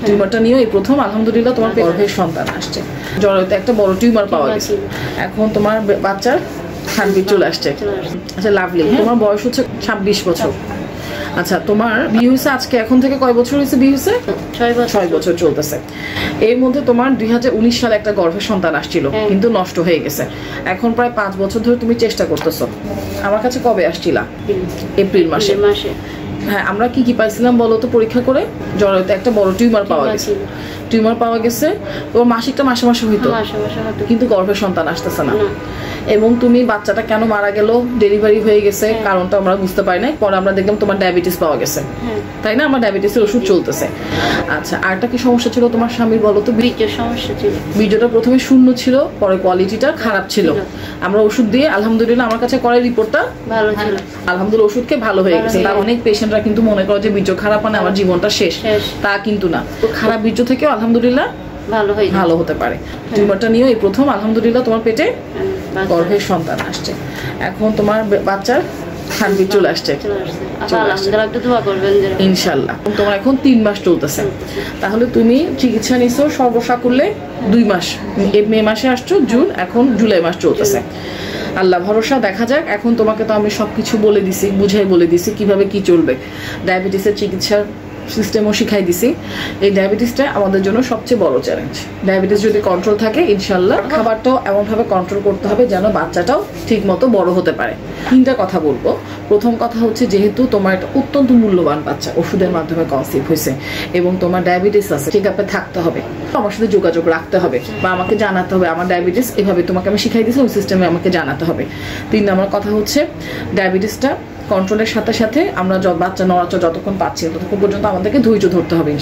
টিউমারটা নিয়ে এই প্রথম আলহামদুলিল্লাহ তোমার গর্ভের সন্তান আসছে। জরায়ুতে একটা বড় টিউমার পাওয়া গেছে, এখন তোমার বাচ্চার হার্টবিট চলে আসছে। আচ্ছা, লাভলি। তোমার বয়স হচ্ছে 26 বছর। আচ্ছা, তোমার বিয়ে হয়েছে আজকে, এখন থেকে কয় বছর হয়েছে বিয়ে হয়েছে? 6 বছর চলতেছে। এর মধ্যে তোমার 2019 সালে একটা গর্ভের সন্তান আসছিল, কিন্তু নষ্ট হয়ে গেছে। এখন প্রায় 5 বছর ধরে তুমি চেষ্টা করতেছো। আমার কাছে কবে আসছিলা? এপ্রিল মাসে। হ্যাঁ, আমরা কি কি পাইছিলাম বলো তো পরীক্ষা করে? জরায়ুতে একটা বড় টিউমার পাওয়া গেছে। টিউমার পাওয়া গেছে, তোমার মাসিকটা মাসে মাসে হইতো, কিন্তু গর্ভের সন্তান আসতেছে না। এবং তুমি বাচ্চাটা কেন মারা গেল, ডেলিভারি হয়ে গেছে, কারণটা আমরা বুঝতে পারি না। পরে আমরা দেখলাম তোমার ডায়াবেটিস পাওয়া গেছে, তাই না? আমার ডায়াবেটিসের ওষুধ চলতেছে। আচ্ছা, আরটা কি সমস্যা ছিল তোমার স্বামীর বলো তো? বীর্যের সমস্যা ছিল। বীর্যটা প্রথমে শূন্য ছিল, পরে কোয়ালিটিটা খারাপ ছিল। আমরা ওষুধ দিয়ে আলহামদুলিল্লাহ আমার কাছে করে রিপোর্টটা ভালো ছিল, আলহামদুলিল্লাহ ওষুধকে ভালো হয়ে গেছে। তার অনেক পেশেন্টরা কিন্তু মনে করে যে বীর্য খারাপ মানে আমার জীবনটা শেষ, তা কিন্তু না। খারাপ বীর্য থেকেও আলহামদুলিল্লাহ ভালো হতে পারে। টিউমারটা নিয়ে এই প্রথম আলহামদুলিল্লাহ তোমার পেটে গর্ভের সন্তান আসছে, এখন তোমার বাচ্চার হার্টবিট চলে আসছে ইনশাল্লাহ। তোমার এখন 3 মাস চলতেছে। তাহলে তুমি চিকিৎসা নিছো সর্বসাকুল্যে 2 মাস। মে মাসে আসছো, জুন, এখন জুলাই মাস চলতেছে। আল্লাহ ভরসা, দেখা যাক। এখন তোমাকে তো আমি সবকিছু বলে দিছি, বুঝাই বলে দিছি কিভাবে কি চলবে। ডায়াবেটিসের চিকিৎসার সিস্টেমও শিখাই দিছি। এই ডায়াবেটিসটা আমাদের জন্য সবচেয়ে বড় চ্যালেঞ্জ। ডায়াবেটিস যদি কন্ট্রোল থাকে ইনশাল্লাহ খাবারটাও এমনভাবে কন্ট্রোল করতে হবে যেন বাচ্চাটাও ঠিক মতো বড় হতে পারে। 3টা কথা বলবো। প্রথম কথা হচ্ছে, যেহেতু তোমার একটা অত্যন্ত মূল্যবান বাচ্চা ওষুধের মাধ্যমে কনসিভ হয়েছে এবং তোমার ডায়াবেটিস আছে, চেক আপে থাকতে হবে, আমার সাথে যোগাযোগ রাখতে হবে বা আমাকে জানাতে হবে আমার ডায়াবেটিস, এভাবে তোমাকে আমি শিখাই দিয়েছি, ওই সিস্টেমে আমাকে জানাতে হবে। 3 নম্বর কথা হচ্ছে, ডায়াবেটিসটা কন্ট্রোলের সাথে সাথে আমরা বাচ্চা নড়াচড়া যতক্ষণ পাচ্ছি ততক্ষণ পর্যন্ত আমাদেরকে ধৈর্য ধরতে হবে।